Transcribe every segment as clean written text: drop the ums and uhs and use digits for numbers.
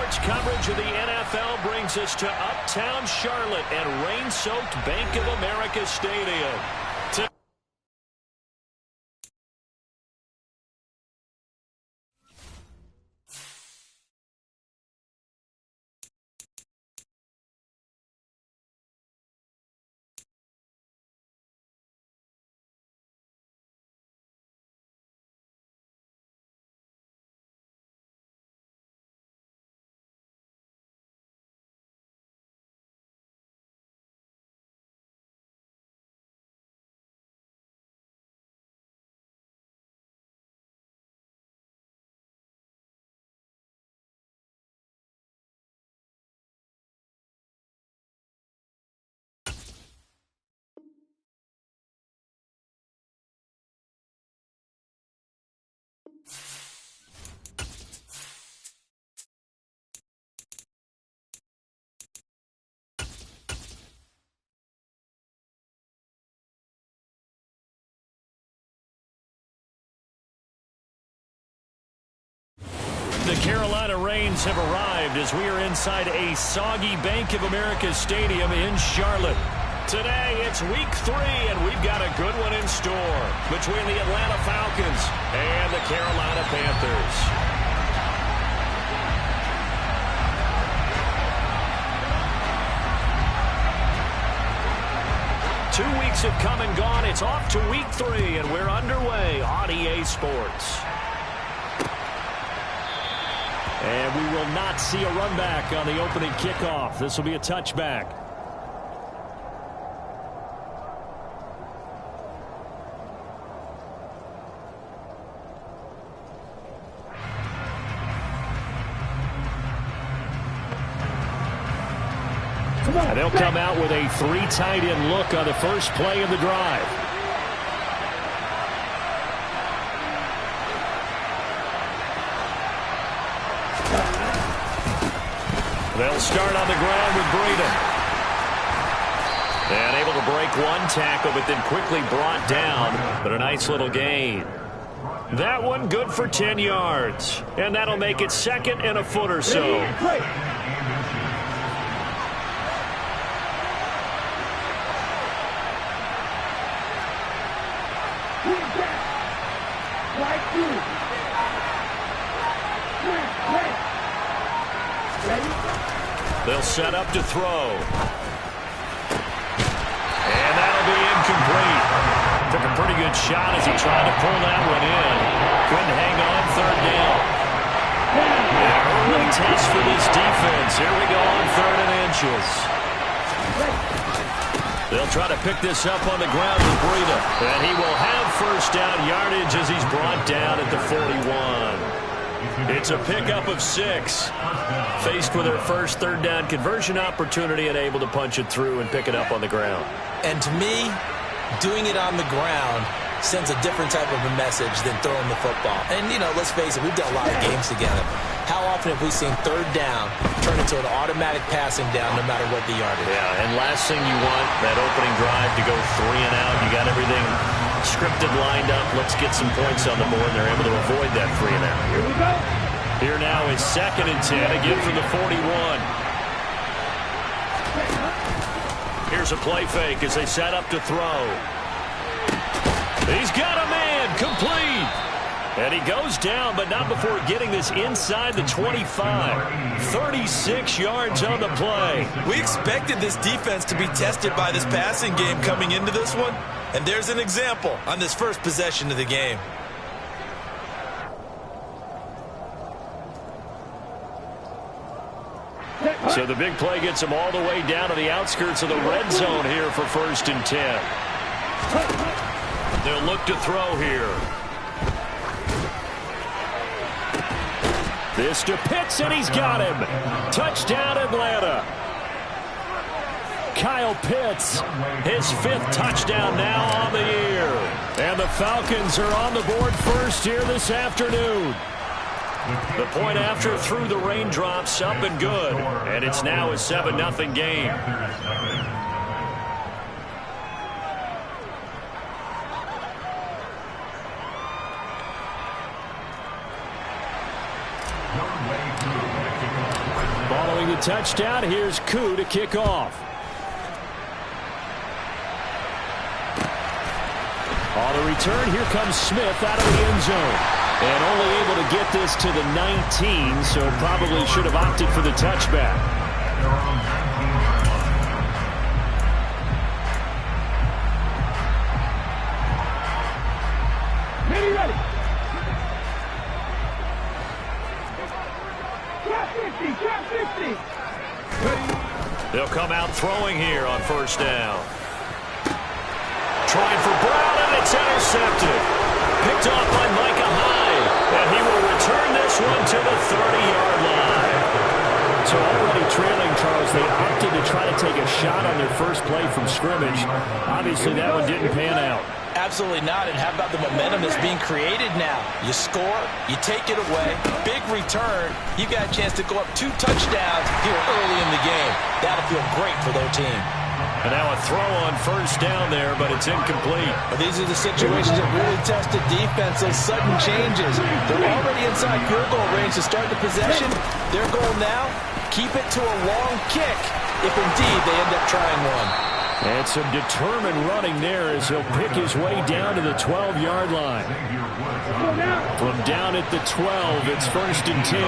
Sports coverage of the NFL brings us to uptown Charlotte at rain-soaked Bank of America Stadium. The Carolina Rains have arrived as we are inside a soggy Bank of America Stadium in Charlotte. Today, it's week 3, and we've got a good one in store between the Atlanta Falcons and the Carolina Panthers. Two weeks have come and gone. It's off to week 3, and we're underway on EA Sports. And we will not see a run back on the opening kickoff. This will be a touchback. And they'll come out with a 3 tight end look on the first play of the drive. They'll start on the ground with Breida. And able to break one tackle, but then quickly brought down. But a nice little gain. That one good for 10 yards. And that'll make it 2nd and a foot or so. They'll set up to throw. And that'll be incomplete. Took a pretty good shot as he tried to pull that one in. Couldn't hang on 3rd down. An early test for this defense. Here we go on 3rd and inches. They'll try to pick this up on the ground with Breida. And he will have first down yardage as he's brought down at the 41. It's a pickup of 6. Faced with their first 3rd down conversion opportunity and able to punch it through and pick it up on the ground. And to me, doing it on the ground sends a different type of a message than throwing the football. And, you know, let's face it, we've done a lot of games together. How often have we seen 3rd down turn into an automatic passing down no matter what the yardage? Yeah, and last thing you want, that opening drive to go 3 and out. You got everything scripted, lined up. Let's get some points on the board. They're able to avoid that 3 and out. Here we go. Here now is 2nd and 10, again from the 41. Here's a play fake as they set up to throw. He's got a man, complete. And he goes down, but not before getting this inside the 25. 36 yards on the play. We expected this defense to be tested by this passing game coming into this one. And there's an example on this first possession of the game. So the big play gets them all the way down to the outskirts of the red zone here for 1st and 10. They'll look to throw here. This to Pitts, and he's got him. Touchdown, Atlanta. Kyle Pitts, his 5th touchdown now on the year. And the Falcons are on the board first here this afternoon. The point after through the raindrops, up and good. And it's now a 7-0 game. Throwing the touchdown, here's Koo to kick off. On the return, here comes Smith out of the end zone. And only able to get this to the 19, so probably should have opted for the touchback. Ready. Trap 50. They'll come out throwing here on first down. Trying for Brown, and it's intercepted. Picked off by Micah Hyde, and he will return this one to the 30-yard line. So already trailing, Charles, they opted to try to take a shot on their first play from scrimmage. Obviously, that one didn't pan out. Absolutely not. And how about the momentum that's being created now? You score, you take it away, big return. You've got a chance to go up 2 touchdowns here early in the game. That'll feel great for their team. And now a throw on first down there, but it's incomplete. But these are the situations that really test the defense, those sudden changes. They're already inside field goal range to start the possession. Their goal now, keep it to a long kick, if indeed they end up trying one. And some determined running there as he'll pick his way down to the 12-yard line. From down at the 12, it's 1st and 10.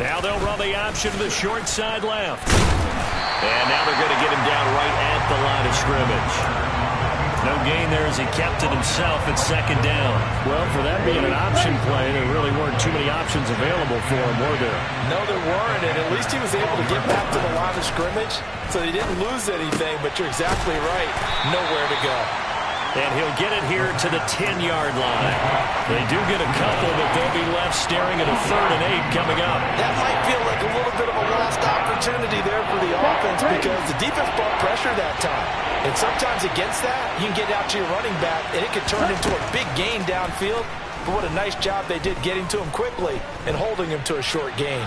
Now they'll run the option to the short side left. And now they're going to get him down right at the line of scrimmage. No gain there as he kept it himself at 2nd down. Well, for that being an option play, there really weren't too many options available for him, were there? No, there weren't, and at least he was able to get back to the line of scrimmage, so he didn't lose anything, but you're exactly right. Nowhere to go. And he'll get it here to the 10-yard line. They do get a couple, but they'll be left staring at a 3rd and 8 coming up. That might feel like a little bit of a lost opportunity there for the offense because the defense brought pressure that time. And sometimes against that, you can get out to your running back, and it could turn into a big gain downfield. But what a nice job they did getting to him quickly and holding him to a short gain.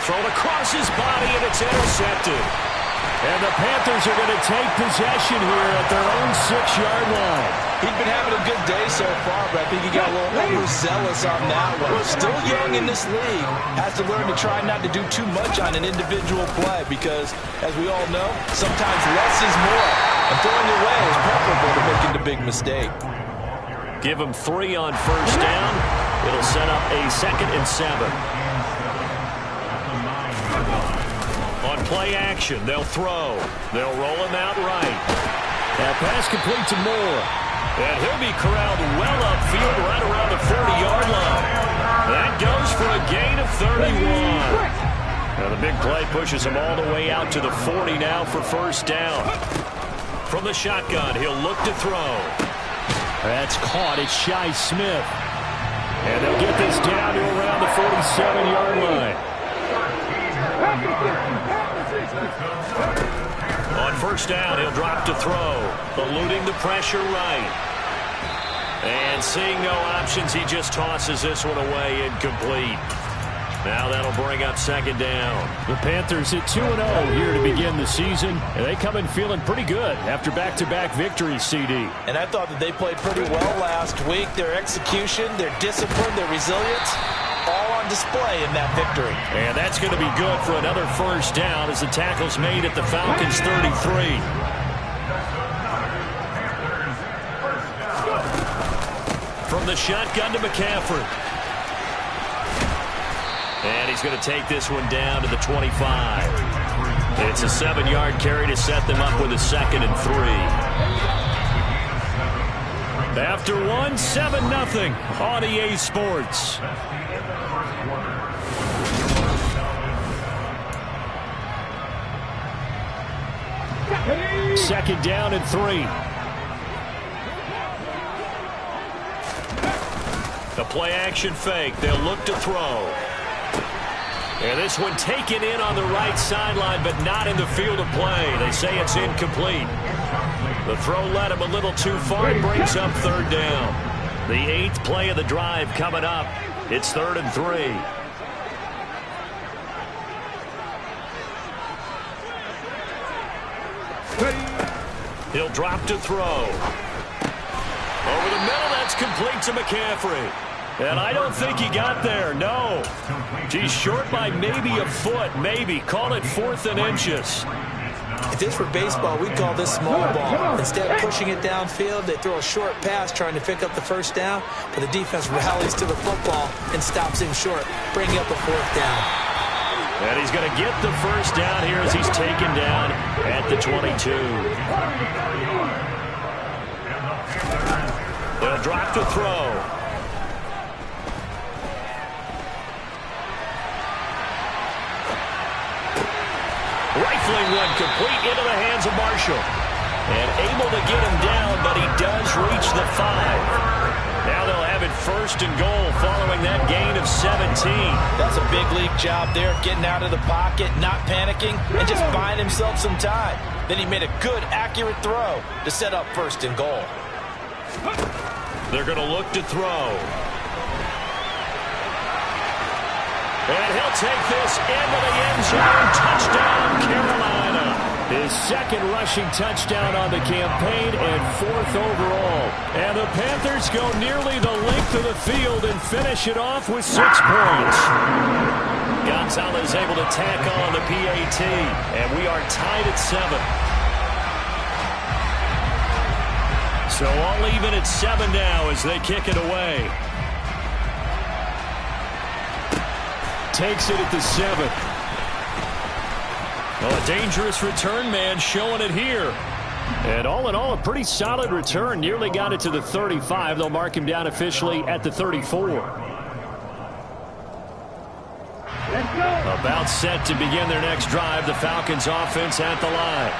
Thrown across his body, and it's intercepted. And the Panthers are going to take possession here at their own 6-yard line. He'd been having a good day so far, but I think he got a little overzealous on that one. Still young in this league. Has to learn to try not to do too much on an individual play because, as we all know, sometimes less is more. And throwing away is preferable to making the big mistake. Give him 3 on first down. It'll set up a 2nd and 7. On play action, they'll throw. They'll roll him out right. That pass complete to Moore. And he'll be corralled well upfield right around the 40-yard line. That goes for a gain of 31. Now the big play pushes him all the way out to the 40 now for first down. From the shotgun, he'll look to throw. That's caught. It's Shi Smith. And they'll get this down to around the 47-yard line. On first down, he'll drop to throw. Eluding the pressure right. And seeing no options, he just tosses this one away incomplete. Now that'll bring up 2nd down. The Panthers at 2-0 here to begin the season. And they come in feeling pretty good after back-to-back victories, CD. And I thought that they played pretty well last week. Their execution, their discipline, their resilience, all on display in that victory. And that's going to be good for another first down as the tackle's made at the Falcons' 33. From the shotgun to McCaffrey. And he's going to take this one down to the 25. It's a 7-yard carry to set them up with a 2nd and 3. After one, 7-0 on EA Sports. Second down and 3. The play action fake. They'll look to throw. And this one taken in on the right sideline, but not in the field of play. They say it's incomplete. The throw led him a little too far. It brings up 3rd down. The 8th play of the drive coming up. It's 3rd and 3. He'll drop to throw. Over the middle, that's complete to McCaffrey. And I don't think he got there, no. He's short by maybe a foot, maybe. Call it 4th and inches. If this were baseball, we'd call this small ball. Instead of pushing it downfield, they throw a short pass trying to pick up the first down, but the defense rallies to the football and stops him short, bringing up a 4th down. And he's going to get the first down here as he's taken down at the 22. They'll drop to throw. Rifling one complete into the hands of Marshall. And able to get him down, but he does reach the 5. Now they'll have it 1st and goal following that gain of 17. That's a big league job there, getting out of the pocket, not panicking, and just buying himself some time. Then he made a good, accurate throw to set up 1st and goal. They're going to look to throw. And he'll take this into the end zone. Touchdown, Carolina. His 2nd rushing touchdown on the campaign and 4th overall. And the Panthers go nearly the length of the field and finish it off with 6 points. Gonzalez able to tack on the PAT. And we are tied at 7. So all even at 7 now as they kick it away. Takes it at the 7. Well, a dangerous return man showing it here. And all in all, a pretty solid return. Nearly got it to the 35. They'll mark him down officially at the 34. About set to begin their next drive. The Falcons offense at the line.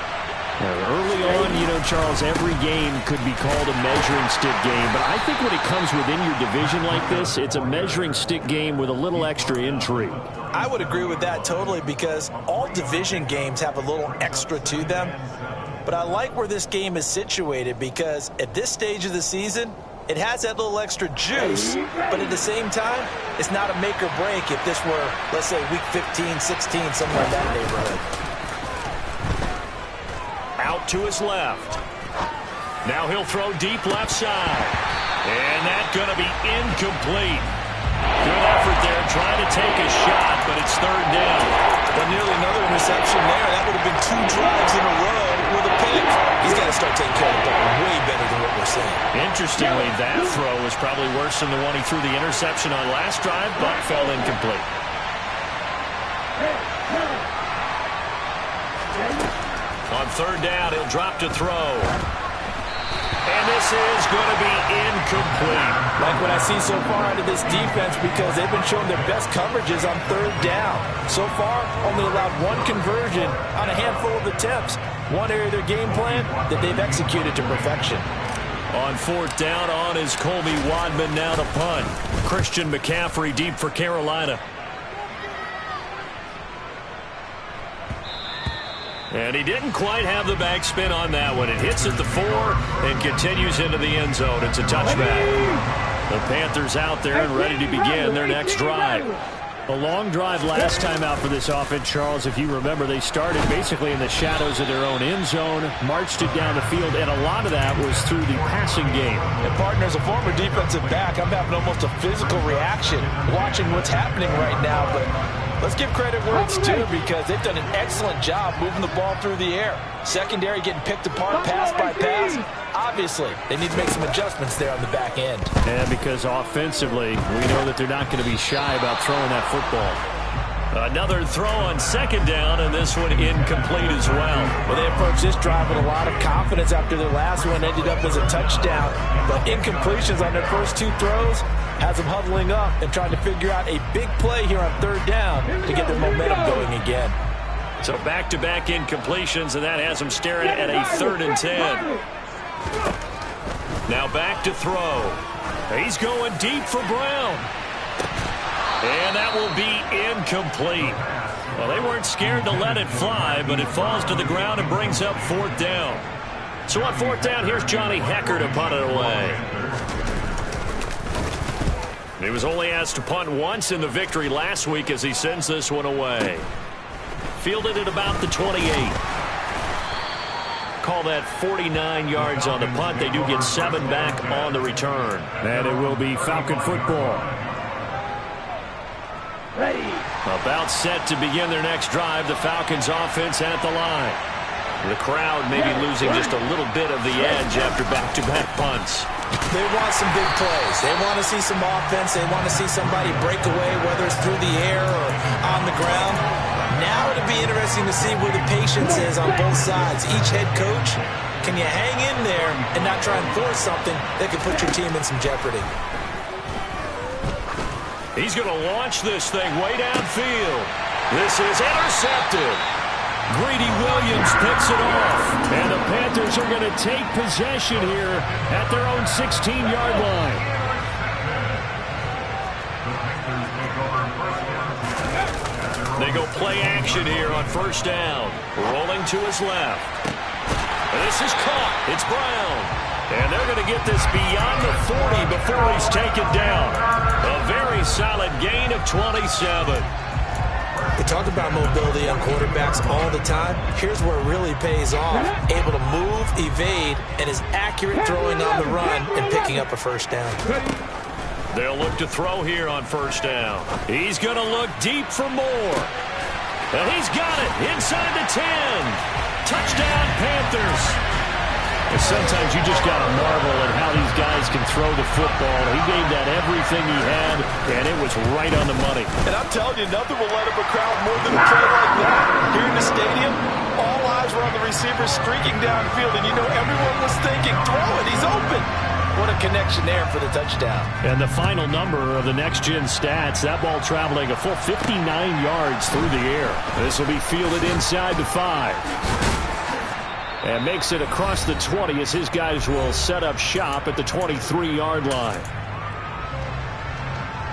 Early on, you know, Charles, every game could be called a measuring stick game. But I think when it comes within your division like this, it's a measuring stick game with a little extra intrigue. I would agree with that totally because all division games have a little extra to them. But I like where this game is situated because at this stage of the season, it has that little extra juice. But at the same time, it's not a make or break if this were, let's say, week 15, 16, somewhere in that neighborhood. Out to his left. Now he'll throw deep left side. And that's going to be incomplete. Good effort there trying to take a shot, but it's 3rd down. But nearly another interception there. That would have been 2 drives in a row with a pick. He's got to start taking care of the ball way better than what we're seeing. Interestingly, that throw was probably worse than the one he threw the interception on last drive, but fell incomplete. On 3rd down, he'll drop to throw. And this is going to be incomplete. Like what I see so far out of this defense because they've been showing their best coverages on 3rd down. So far, only allowed 1 conversion on a handful of attempts. One area of their game plan that they've executed to perfection. On 4th down, on is Colby Wadman now to punt. Christian McCaffrey deep for Carolina. And he didn't quite have the backspin on that one. It hits at the 4 and continues into the end zone. It's a touchback. The Panthers out there and ready to begin their next drive. A long drive last time out for this offense, Charles. If you remember, they started basically in the shadows of their own end zone, marched it down the field, and a lot of that was through the passing game. And, partner, as a former defensive back, I'm having almost a physical reaction watching what's happening right now. But let's give credit where it's due because they've done an excellent job moving the ball through the air. Secondary getting picked apart pass by pass. Obviously, they need to make some adjustments there on the back end. And because offensively, we know that they're not going to be shy about throwing that football. Another throw on 2nd down, and this one incomplete as well. Well, they approached this drive with a lot of confidence after their last one ended up as a touchdown. But incompletions on their first 2 throws has them huddling up and trying to figure out a big play here on 3rd down to get their momentum going again. So back-to-back incompletions, and that has them staring at a 3rd and 10. Now back to throw. He's going deep for Brown. And that will be incomplete. Well, they weren't scared to let it fly, but it falls to the ground and brings up 4th down. So on 4th down, here's Johnny Hecker to punt it away. He was only asked to punt once in the victory last week as he sends this one away. Fielded at about the 28. Call that 49 yards on the punt. They do get 7 back on the return. And it will be Falcon football. Ready. About set to begin their next drive. The Falcons offense at the line. The crowd maybe losing just a little bit of the edge after back-to-back punts. They want some big plays. They want to see some offense. They want to see somebody break away, whether it's through the air or on the ground. Now it'll be interesting to see where the patience is on both sides. Each head coach, can you hang in there and not try and force something that could put your team in some jeopardy? He's going to launch this thing way downfield. This is intercepted. Greedy Williams picks it off. And the Panthers are going to take possession here at their own 16-yard line. They go play action here on first down. Rolling to his left. This is caught. It's Brown. And they're going to get this beyond the 40 before he's taken down. A very solid gain of 27. We talk about mobility on quarterbacks all the time. Here's where it really pays off. Able to move, evade, and is accurate throwing on the run and picking up a first down. They'll look to throw here on first down. He's going to look deep for more. And he's got it inside the 10. Touchdown, Panthers. And sometimes you just got to marvel at how these guys can throw the football. He gave that everything he had, and it was right on the money. And I'm telling you, nothing will light up a crowd more than a play like that. Here in the stadium, all eyes were on the receiver streaking downfield, and you know everyone was thinking, throw it, he's open. What a connection there for the touchdown. And the final number of the next-gen stats, that ball traveling a full 59 yards through the air. This will be fielded inside the 5. And makes it across the 20 as his guys will set up shop at the 23-yard line.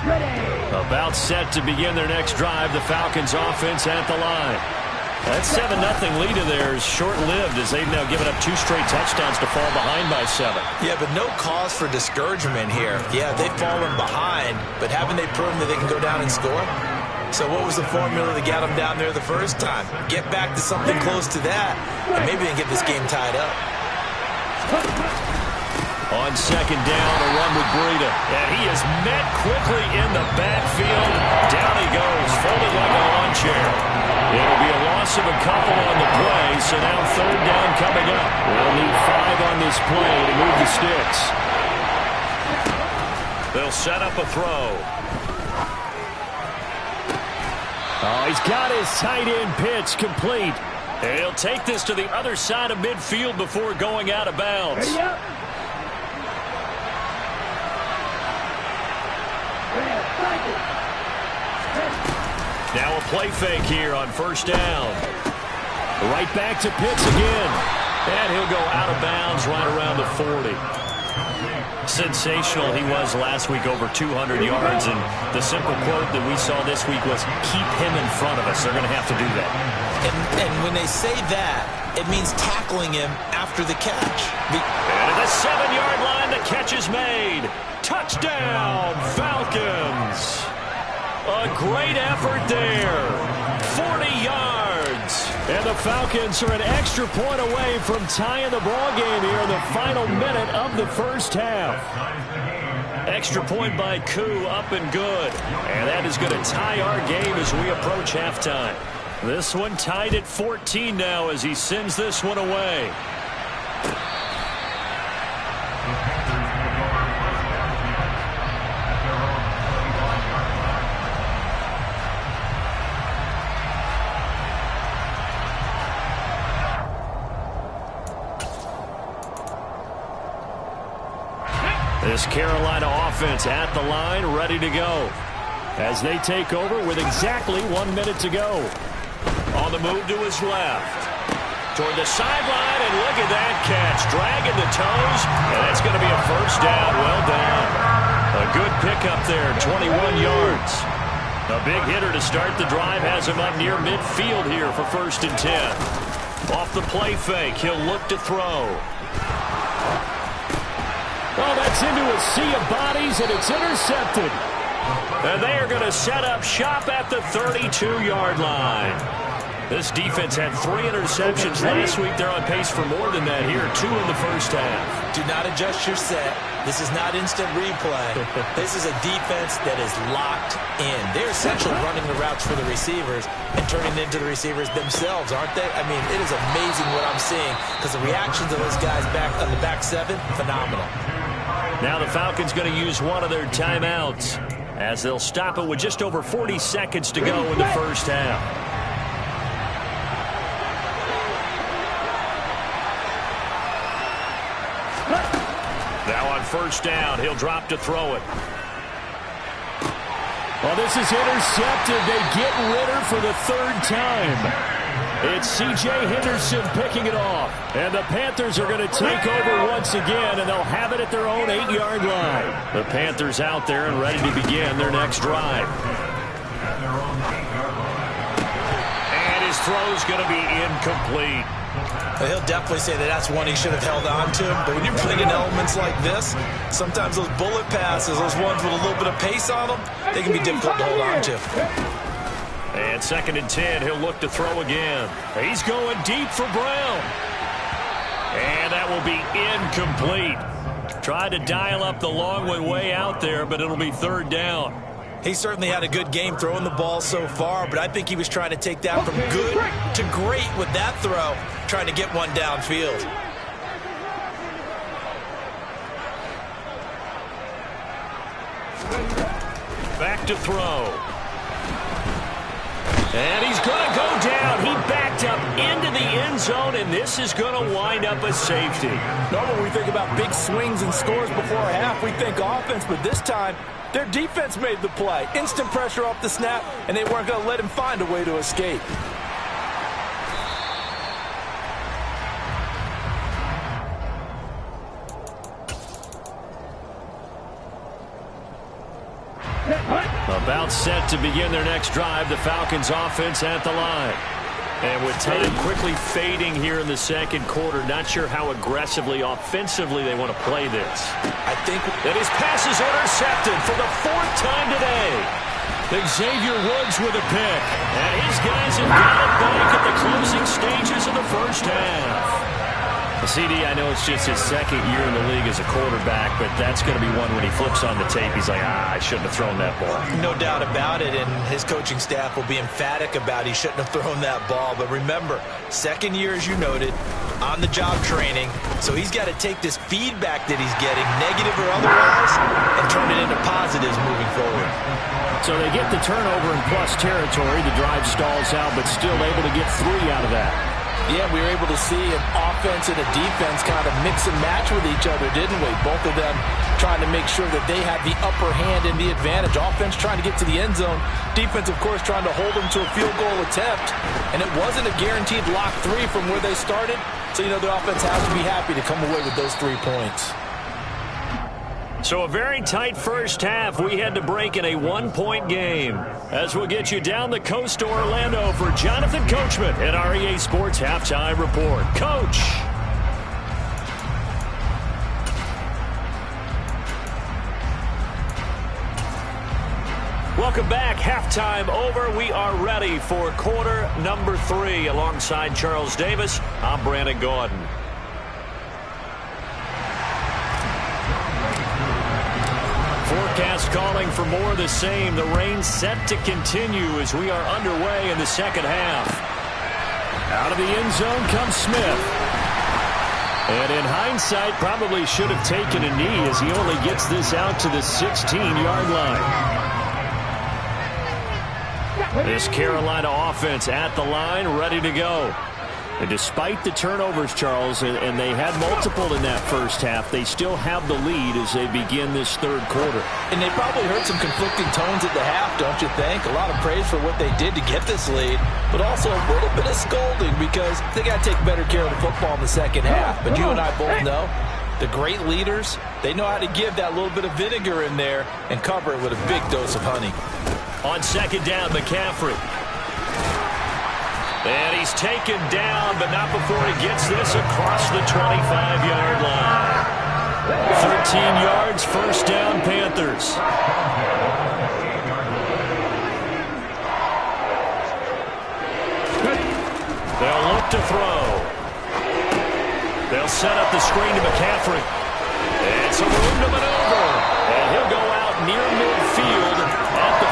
Ready. About set to begin their next drive. The Falcons offense at the line. That 7-0 lead of theirs short-lived as they've now given up 2 straight touchdowns to fall behind by 7. Yeah, but no cause for discouragement here. Yeah, they've fallen behind, but haven't they proven that they can go down and score? So what was the formula that got them down there the first time? Get back to something close to that, and maybe they can get this game tied up. On second down, a run with Breida. And he is met quickly in the backfield. Down he goes, folded like a lawn chair. It'll be a loss of a couple on the play, so now third down coming up. They'll need 5 on this play to move the sticks. They'll set up a throw. Oh, he's got his tight end pitch complete. And he'll take this to the other side of midfield before going out of bounds. Ready up. Now a play fake here on first down. Right back to Pitts again. And he'll go out of bounds right around the 40. Sensational he was last week, over 200 yards. And the simple quote that we saw this week was, keep him in front of us. They're going to have to do that. And when they say that, it means tackling him after the catch. And at the 7-yard line, the catch is made. Touchdown, Falcons. A great effort there. 40 yards. And the Falcons are an extra point away from tying the ball game here in the final minute of the first half. Extra point by Koo, up and good. And that is going to tie our game as we approach halftime. This one tied at 14 now as he sends this one away. This Carolina offense at the line, ready to go. As they take over with exactly 1 minute to go. On the move to his left. Toward the sideline, and look at that catch. Dragging the toes, and that's going to be a first down. Well done. A good pickup there, 21 yards. A big hitter to start the drive has him up near midfield here for 1st and 10. Off the play fake, he'll look to throw. Well, that's into a sea of bodies, and it's intercepted. And they are going to set up shop at the 32-yard line. This defense had 3 interceptions last week. They're on pace for more than that here. 2 in the first half. Do not adjust your set. This is not instant replay. This is a defense that is locked in. They're essentially running the routes for the receivers and turning it into the receivers themselves, aren't they? I mean, it is amazing what I'm seeing because the reactions of those guys back on the back 7, phenomenal. Now the Falcons going to use one of their timeouts as they'll stop it with just over 40 seconds to go in the first half. Now on first down, he'll drop to throw it. Well, this is intercepted. They get Ritter for the 3rd time. It's C.J. Henderson picking it off. And the Panthers are going to take over once again, and they'll have it at their own 8-yard line. The Panthers out there and ready to begin their next drive. And his throw's going to be incomplete. He'll definitely say that that's one he should have held on to. But when you're playing in elements like this, sometimes those bullet passes, those ones with a little bit of pace on them, they can be difficult to hold on to. And 2nd and 10, he'll look to throw again. He's going deep for Brown. And that will be incomplete. Tried to dial up the long one way out there, but it'll be 3rd down. He certainly had a good game throwing the ball so far, but I think he was trying to take that from good to great with that throw, trying to get one downfield. Back to throw. And he's going to go down. He backed up into the end zone, and this is going to wind up a safety. Normally we think about big swings and scores before a half. We think offense, but this time their defense made the play. Instant pressure off the snap, and they weren't going to let him find a way to escape. About set to begin their next drive, the Falcons offense at the line. And with time quickly fading here in the 2nd quarter, not sure how aggressively, offensively they want to play this. I think that his pass is intercepted for the 4th time today. Xavier Woods with a pick. And his guys have got it back at the closing stages of the first half. CD, I know it's just his 2nd year in the league as a quarterback, but that's going to be one when he flips on the tape. He's like, I shouldn't have thrown that ball. No doubt about it, and his coaching staff will be emphatic about he shouldn't have thrown that ball. But remember, 2nd year, as you noted, on-the-job training, so he's got to take this feedback that he's getting, negative or otherwise, and turn it into positives moving forward. So they get the turnover in plus territory. The drive stalls out, but still able to get 3 out of that. Yeah, we were able to see an offense and a defense kind of mix and match with each other, didn't we? Both of them trying to make sure that they had the upper hand and the advantage. Offense trying to get to the end zone. Defense, of course, trying to hold them to a field goal attempt. And it wasn't a guaranteed lock 3 from where they started. So, you know, the offense has to be happy to come away with those 3 points. So a very tight first half. We had to break in a 1-point game. As we'll get you down the coast to Orlando for Jonathan Coachman at our EA Sports Halftime Report. Coach. Welcome back. Halftime over. We are ready for quarter number 3. Alongside Charles Davis, I'm Brandon Gordon. Forecast calling for more of the same. The rain set to continue as we are underway in the 2nd half. Out of the end zone comes Smith. And in hindsight, probably should have taken a knee as he only gets this out to the 16-yard line. This Carolina offense at the line, ready to go. And despite the turnovers, Charles, and they had multiple in that first half, they still have the lead as they begin this 3rd quarter. And they probably heard some conflicting tones at the half, don't you think? A lot of praise for what they did to get this lead, but also a little bit of scolding because they got to take better care of the football in the 2nd half. But you and I both know the great leaders, they know how to give that little bit of vinegar in there and cover it with a big dose of honey. On 2nd down, McCaffrey. And he's taken down, but not before he gets this across the 25-yard line. 13 yards, first down, Panthers. up to throw. They'll set up the screen to McCaffrey. It's a room to maneuver. And he'll go out near midfield at the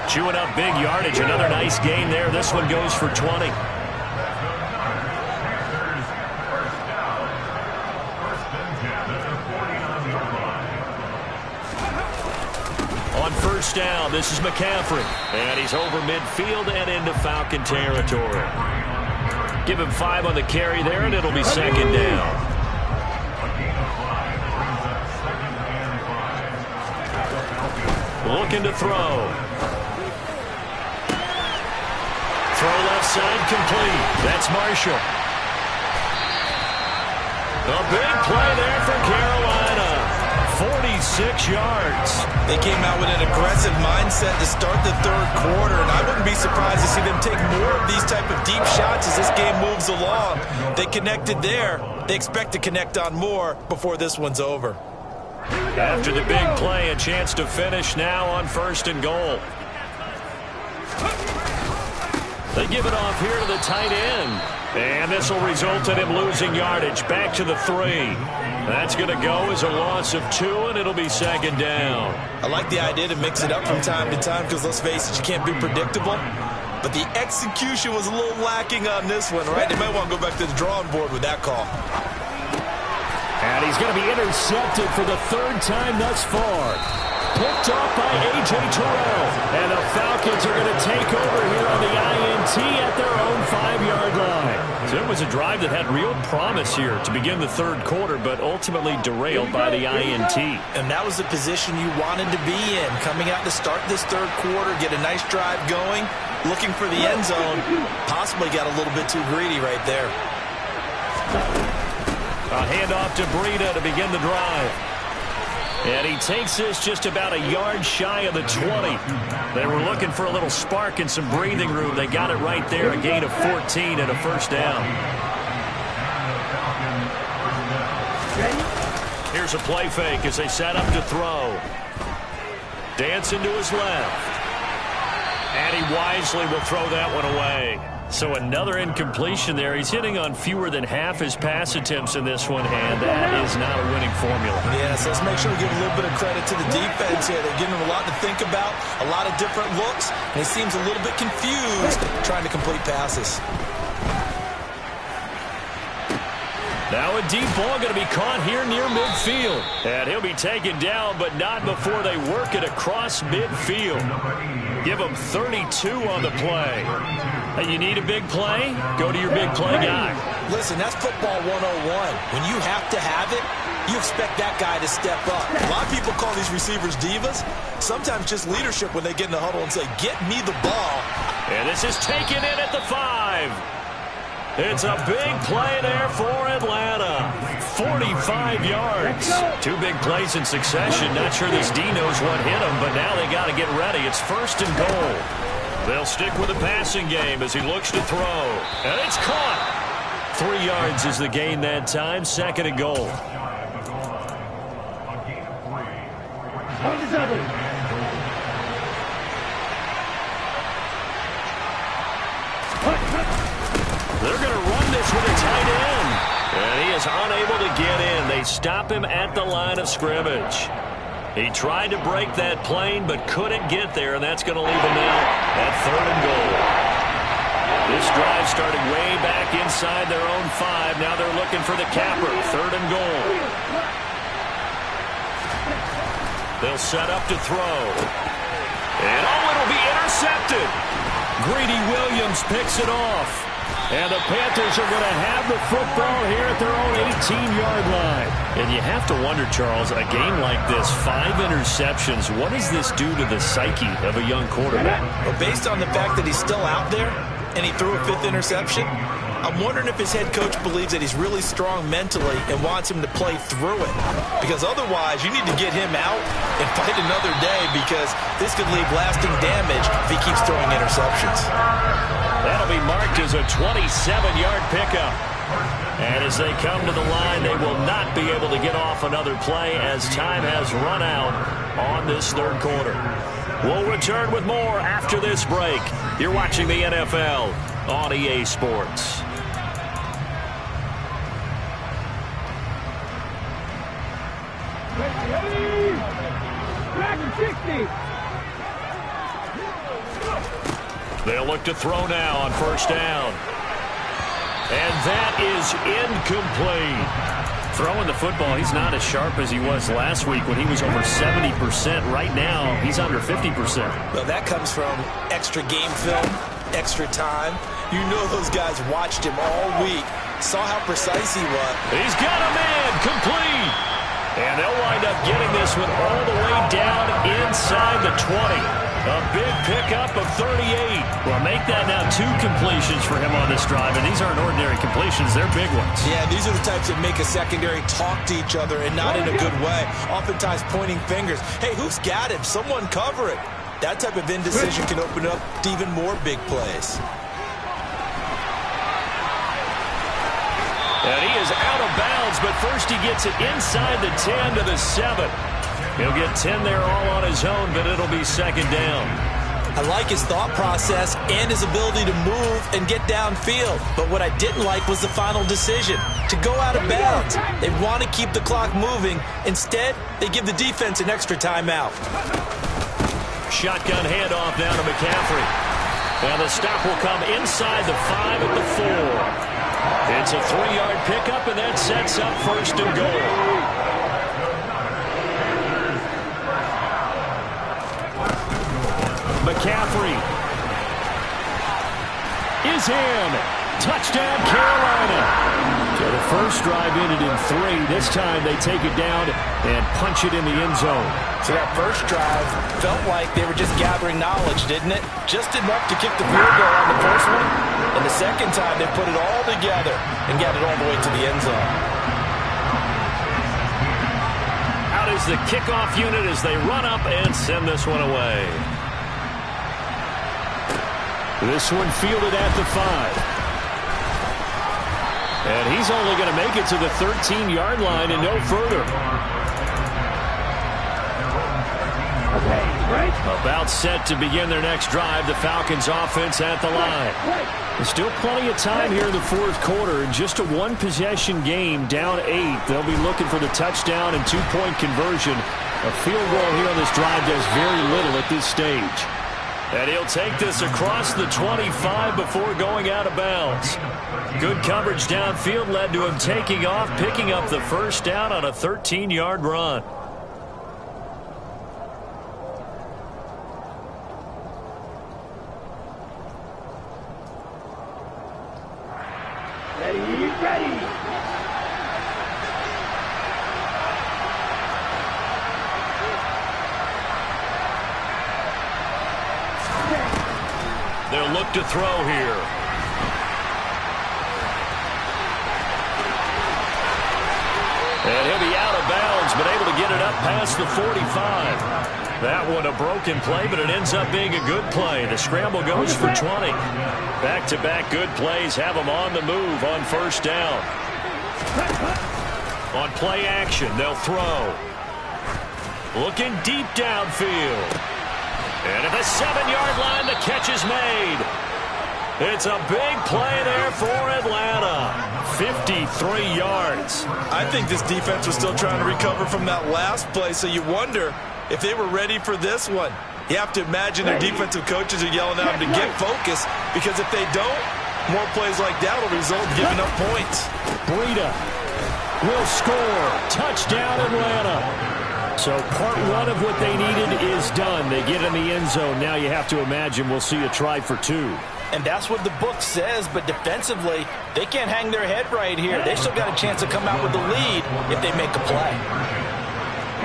49. Chewing up big yardage. Another nice gain there. This one goes for 20. On first down, this is McCaffrey. And he's over midfield and into Falcon territory. Give him 5 on the carry there, and it'll be second down. Looking to throw. Throw left side complete. That's Marshall. A big play there for Carolina. 46 yards. They came out with an aggressive mindset to start the third quarter, and I wouldn't be surprised to see them take more of these type of deep shots as this game moves along. They connected there. They expect to connect on more before this one's over. After the big play, a chance to finish now on first and goal. They give it off here to the tight end. And this will result in him losing yardage back to the 3. That's going to go as a loss of 2, and it'll be second down. I like the idea to mix it up from time to time because, let's face it, you can't be predictable. But the execution was a little lacking on this one, right? They might want to go back to the drawing board with that call. And he's going to be intercepted for the 3rd time thus far. Picked off by A.J. Terrell. And the Falcons are going to take over here on the INT at their own 5-yard line. So it was a drive that had real promise here to begin the third quarter, but ultimately derailed by the INT. And that was the position you wanted to be in. Coming out to start this third quarter, get a nice drive going, looking for the end zone. Possibly got a little bit too greedy right there. A handoff to Breida to begin the drive. And he takes this just about a yard shy of the 20. They were looking for a little spark and some breathing room. They got it right there, a gain of 14 and a first down. Here's a play fake as they set up to throw. Dancing to his left. And he wisely will throw that one away. So another incompletion there. He's hitting on fewer than half his pass attempts in this one, and that is not a winning formula. Yes, let's make sure we give a little bit of credit to the defense here. They're giving him a lot to think about, a lot of different looks, and he seems a little bit confused trying to complete passes. Now a deep ball going to be caught here near midfield. And he'll be taken down, but not before they work it across midfield. Give him 32 on the play. Hey, you need a big play? Go to your big play guy. Listen, that's football 101. When you have to have it, you expect that guy to step up. A lot of people call these receivers divas. Sometimes just leadership when they get in the huddle and say, get me the ball. And this is taken in at the 5. It's a big play there for Atlanta. 45 yards. 2 big plays in succession. Not sure this D knows what hit him, but now they got to get ready. It's first and goal. They'll stick with the passing game as he looks to throw. And it's caught. 3 yards is the gain that time. Second and goal. They're going to run this with a tight end. And he is unable to get in. They stop him at the line of scrimmage. He tried to break that plane but couldn't get there, and that's going to leave him out at 3rd and goal. This drive started way back inside their own 5. Now they're looking for the capper. 3rd and goal. They'll set up to throw. And it'll be intercepted. Greedy Williams picks it off. And the Panthers are going to have the football here at their own 18-yard line. And you have to wonder, Charles, a game like this, 5 interceptions, what does this do to the psyche of a young quarterback? Well, based on the fact that he's still out there and he threw a 5th interception, I'm wondering if his head coach believes that he's really strong mentally and wants him to play through it. Because otherwise, you need to get him out and fight another day, because this could leave lasting damage if he keeps throwing interceptions. That'll be marked as a 27-yard pickup. And as they come to the line, they will not be able to get off another play as time has run out on this third quarter. We'll return with more after this break. You're watching the NFL on EA Sports. Back and 60. They'll look to throw now on first down. And that is incomplete. Throwing the football, he's not as sharp as he was last week when he was over 70%. Right now, he's under 50%. Well, that comes from extra game film, extra time. You know those guys watched him all week, saw how precise he was. He's got a man, complete. And they'll wind up getting this one all the way down inside the 20. A big pickup of 38. Well, make that now 2 completions for him on this drive, and these aren't ordinary completions. They're big ones. Yeah, these are the types that make a secondary talk to each other and not in a good way. Oftentimes pointing fingers. Hey, who's got him? Someone cover it. That type of indecision can open up to even more big plays. And he is out of bounds, but first he gets it inside the 10 to the 7. He'll get 10 there all on his own, but it'll be second down. I like his thought process and his ability to move and get downfield. But what I didn't like was the final decision, to go out of bounds. They want to keep the clock moving. Instead, they give the defense an extra timeout. Shotgun handoff down to McCaffrey. And the stop will come inside the 5 at the 4. It's a 3-yard pickup, and that sets up first and goal. McCaffrey is in. Touchdown, Carolina. So the first drive ended in 3. This time they take it down and punch it in the end zone. So that first drive felt like they were just gathering knowledge, didn't it? Just enough to kick the field goal on the first one. And the second time they put it all together and got it all the way to the end zone. Out is the kickoff unit as they run up and send this one away. This one fielded at the 5. And he's only going to make it to the 13-yard line and no further. About set to begin their next drive, the Falcons offense at the line. There's still plenty of time here in the fourth quarter. Just a one-possession game, down 8. They'll be looking for the touchdown and 2-point conversion. A field goal here on this drive does very little at this stage. And he'll take this across the 25 before going out of bounds. Good coverage downfield led to him taking off, picking up the first down on a 13-yard run. Ready. They'll look to throw here. And he'll be out of bounds, but able to get it up past the 45. That one a broken play, but it ends up being a good play. The scramble goes for 20. Back-to-back good plays have them on the move on first down. On play action, they'll throw. Looking deep downfield. And at the 7-yard line, the catch is made. It's a big play there for Atlanta. 53 yards. I think this defense was still trying to recover from that last play, so you wonder if they were ready for this one. You have to imagine their defensive coaches are yelling at them to get focused, because if they don't, more plays like that will result in giving up points. Breida will score. Touchdown, Atlanta. So part one of what they needed is done. They get in the end zone. Now you have to imagine we'll see a try for 2. And that's what the book says, but defensively, they can't hang their head right here. They still got a chance to come out with the lead if they make a play.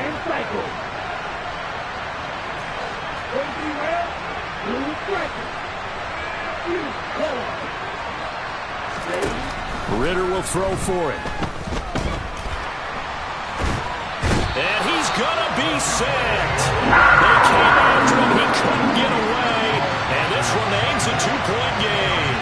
And cycle. Ritter will throw for it. And he's going to be sacked. They came after him. He couldn't get away. And this remains a 2-point game.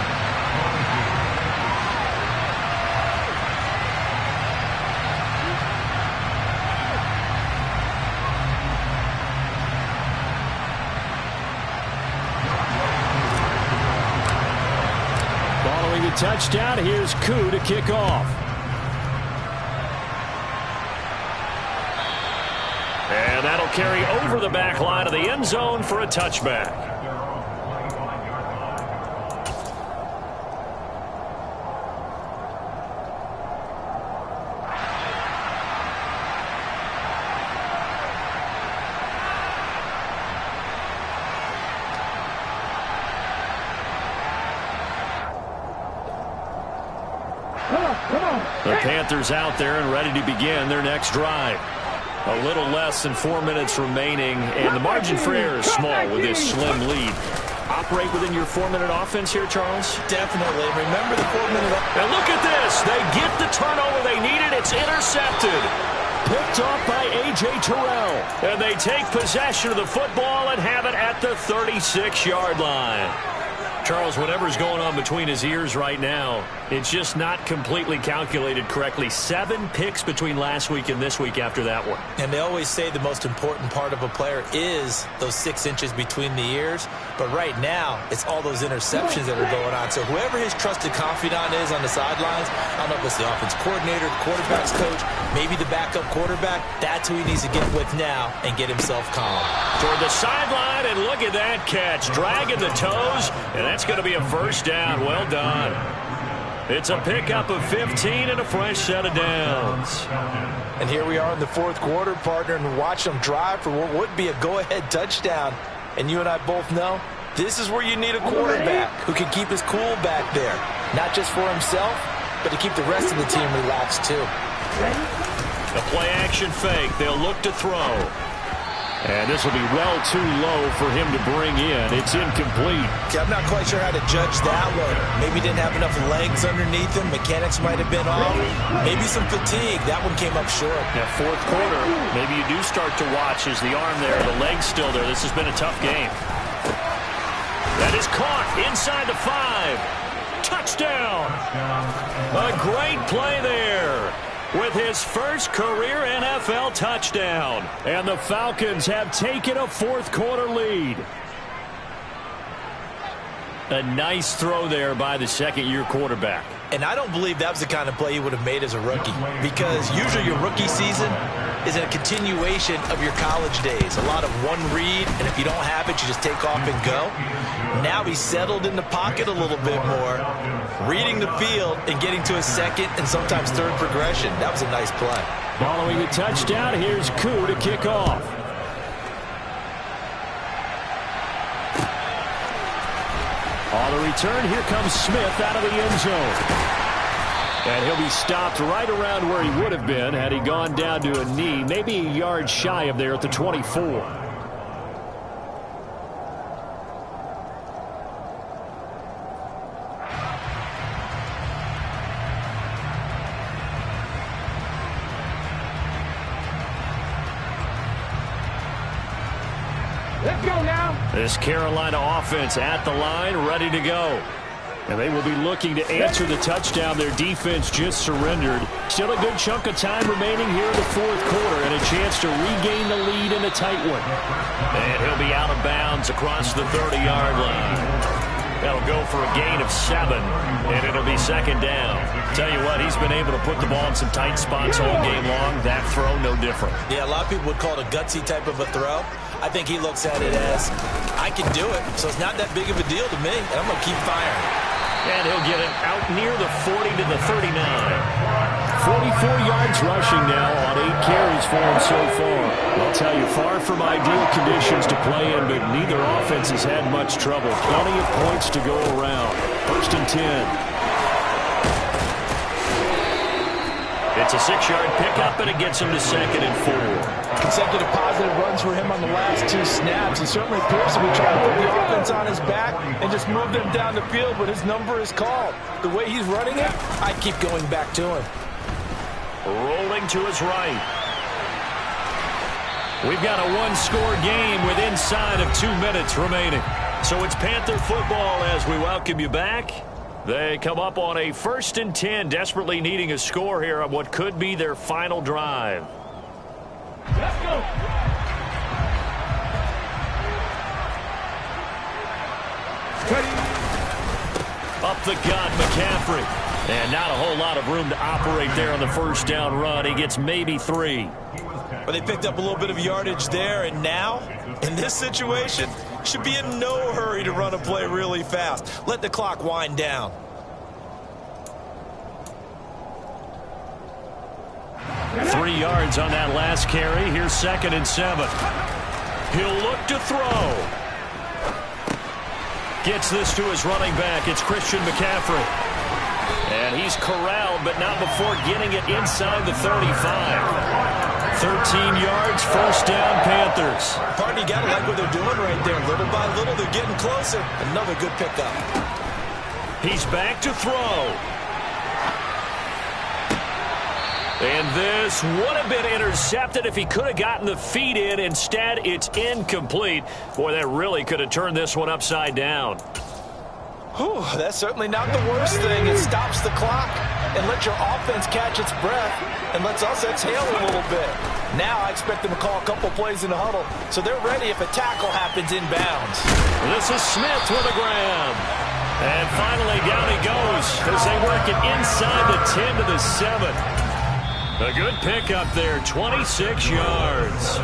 the touchdown, here's Koo to kick off. And that'll carry over the back line of the end zone for a touchback. The Panthers out there and ready to begin their next drive. A little less than 4 minutes remaining, and the margin for error is small with this slim lead. Operate within your 4-minute offense here, Charles? Definitely. Remember the 4-minute offense. And look at this. They get the turnover they needed. It's intercepted. Picked off by A.J. Terrell. And they take possession of the football and have it at the 36-yard line. Charles, whatever's going on between his ears right now, it's just not completely calculated correctly. 7 picks between last week and this week after that one. And they always say the most important part of a player is those 6 inches between the ears. But right now, it's all those interceptions that are going on. So whoever his trusted confidant is on the sidelines, I don't know if it's the offense coordinator, the quarterback's coach, maybe the backup quarterback, that's who he needs to get with now and get himself calm. Toward the sideline, and look at that catch. Dragging the toes, and that's going to be a first down. Well done. It's a pickup of 15 and a fresh set of downs. And here we are in the fourth quarter, partner, and watch them drive for what would be a go-ahead touchdown. And you and I both know this is where you need a quarterback who can keep his cool back there. Not just for himself, but to keep the rest of the team relaxed too. The play-action fake. They'll look to throw. And this will be well too low for him to bring in. It's incomplete. Okay, I'm not quite sure how to judge that one. Maybe didn't have enough legs underneath him. Mechanics might have been off. Maybe some fatigue. That one came up short. Now, fourth quarter, maybe you do start to watch as the arm there, the leg's still there. This has been a tough game. That is caught inside the 5. Touchdown. A great play there with his first career NFL touchdown. And the Falcons have taken a fourth quarter lead. A nice throw there by the second-year quarterback. And I don't believe that was the kind of play he would have made as a rookie, because usually your rookie season is a continuation of your college days. A lot of one read, and if you don't have it, you just take off and go. Now he's settled in the pocket a little bit more, reading the field and getting to a second and sometimes third progression. That was a nice play. Following the touchdown, here's Koo to kick off. On the return, here comes Smith out of the end zone. And he'll be stopped right around where he would have been had he gone down to a knee, maybe a yard shy of there at the 24. Let's go now. This Carolina offense at the line, ready to go. And they will be looking to answer the touchdown their defense just surrendered. Still a good chunk of time remaining here in the fourth quarter and a chance to regain the lead in a tight one. And he'll be out of bounds across the 30-yard line. That'll go for a gain of 7, and it'll be second down. Tell you what, he's been able to put the ball in some tight spots all game long. That throw, no different. Yeah, a lot of people would call it a gutsy type of a throw. I think he looks at it as, I can do it, so it's not that big of a deal to me, and I'm going to keep firing. And he'll get it out near the 40 to the 39. 44 yards rushing now on 8 carries for him so far. I'll tell you, far from ideal conditions to play in, but neither offense has had much trouble. Plenty of points to go around. First and 10. It's a 6-yard pickup, and it gets him to second and 4. Consecutive positive runs for him on the last 2 snaps. He certainly appears to be trying to put the offense on his back and just move them down the field, but his number is called. The way he's running it, I keep going back to him. Rolling to his right. We've got a 1-score game with inside of 2 minutes remaining. So it's Panther football as we welcome you back. They come up on a 1st and 10, desperately needing a score here on what could be their final drive. Let's go. Up the gut, McCaffrey. And not a whole lot of room to operate there on the first down run. He gets maybe 3. Well, they picked up a little bit of yardage there, and now, in this situation, should be in no hurry to run a play really fast. Let the clock wind down. Three yards on that last carry. Here's 2nd and 7. He'll look to throw. Gets this to his running back. It's Christian McCaffrey. And he's corralled, but not before getting it inside the 35. 13 yards, first down, Panthers. Partner, you got to like what they're doing right there. Little by little, they're getting closer. Another good pickup. He's back to throw. And this would have been intercepted if he could have gotten the feet in. Instead, it's incomplete. Boy, that really could have turned this one upside down. Whew, that's certainly not the worst thing. It stops the clock and lets your offense catch its breath and lets us exhale a little bit. Now I expect them to call a couple plays in the huddle, so they're ready if a tackle happens inbounds. This is Smith with a grab. And finally, down he goes as they work it inside the 10 to the 7. A good pickup there, 26 yards.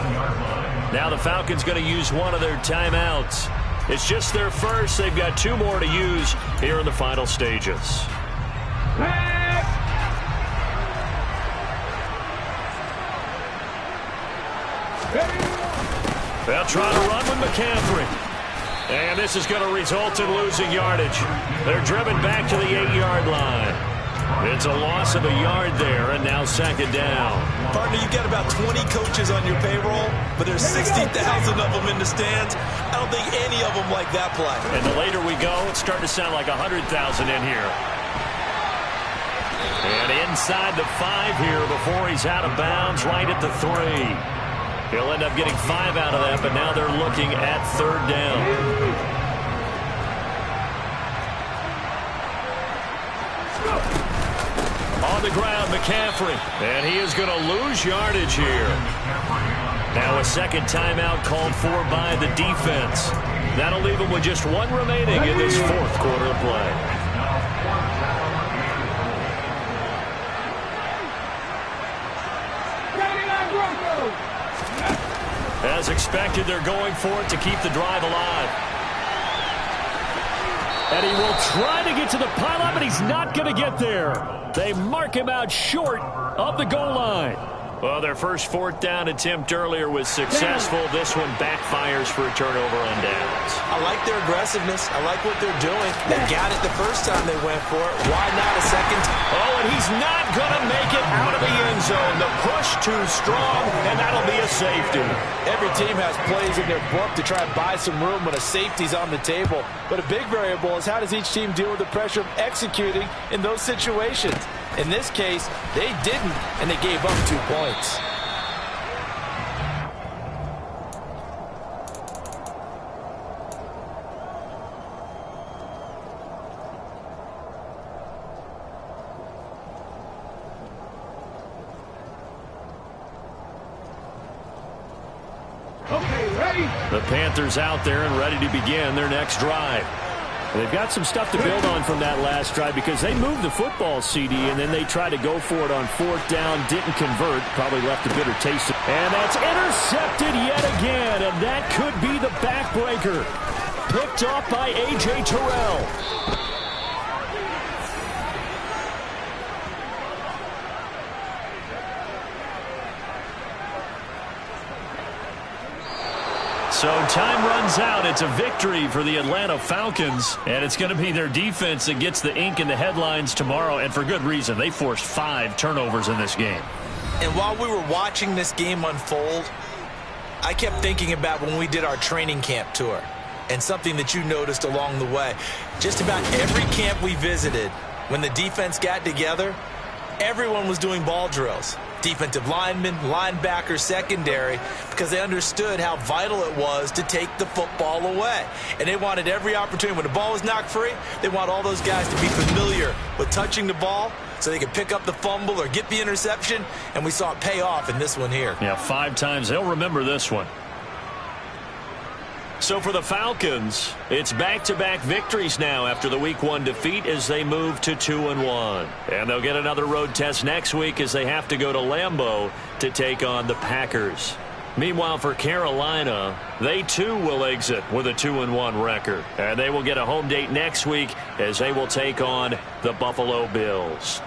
Now the Falcons going to use one of their timeouts. It's just their first. They've got 2 more to use here in the final stages. They'll try to run with McCaffrey. And this is going to result in losing yardage. They're driven back to the 8-yard line. It's a loss of a yard there, and now 2nd down. Partner, you've got about 20 coaches on your payroll, but there's 60,000 of them in the stands. I don't think any of them like that play. And the later we go, it's starting to sound like 100,000 in here. And inside the 5 here before he's out of bounds, right at the 3. He'll end up getting 5 out of that, but now they're looking at 3rd down. On the ground, McCaffrey. And he is going to lose yardage here. Now a 2nd timeout called for by the defense. That'll leave him with just 1 remaining in this 4th quarter of play. As expected, they're going for it to keep the drive alive. And he will try to get to the pylon, but he's not going to get there. They mark him out short of the goal line. Well, their first 4th down attempt earlier was successful. This one backfires for a turnover on downs. I like their aggressiveness. I like what they're doing. They got it the first time they went for it. Why not a second time? Oh, and he's not going to make it out of the end zone. The push too strong, and that'll be a safety. Every team has plays in their book to try and buy some room when a safety's on the table. But a big variable is how does each team deal with the pressure of executing in those situations. In this case, they didn't, and they gave up 2 points. Okay, ready? The Panthers out there and ready to begin their next drive. They've got some stuff to build on from that last drive because they moved the football, CD, and then they tried to go for it on 4th down, didn't convert, probably left a bitter taste. And that's intercepted yet again, and that could be the backbreaker. Picked off by A.J. Terrell. So time runs out. It's a victory for the Atlanta Falcons, and it's going to be their defense that gets the ink in the headlines tomorrow, and for good reason. They forced 5 turnovers in this game. And while we were watching this game unfold, I kept thinking about when we did our training camp tour and something that you noticed along the way. Just about every camp we visited, when the defense got together, everyone was doing ball drills. Defensive linemen, linebackers, secondary, because they understood how vital it was to take the football away. And they wanted every opportunity. When the ball was knocked free, they want all those guys to be familiar with touching the ball so they could pick up the fumble or get the interception, and we saw it pay off in this one here. Yeah, 5 times. They'll remember this one. So So for the Falcons, it's back-to-back victories now after the Week 1 defeat as they move to 2-1. And they'll get another road test next week as they have to go to Lambeau to take on the Packers. Meanwhile, for Carolina, they too will exit with a 2-1 record. And they will get a home date next week as they will take on the Buffalo Bills.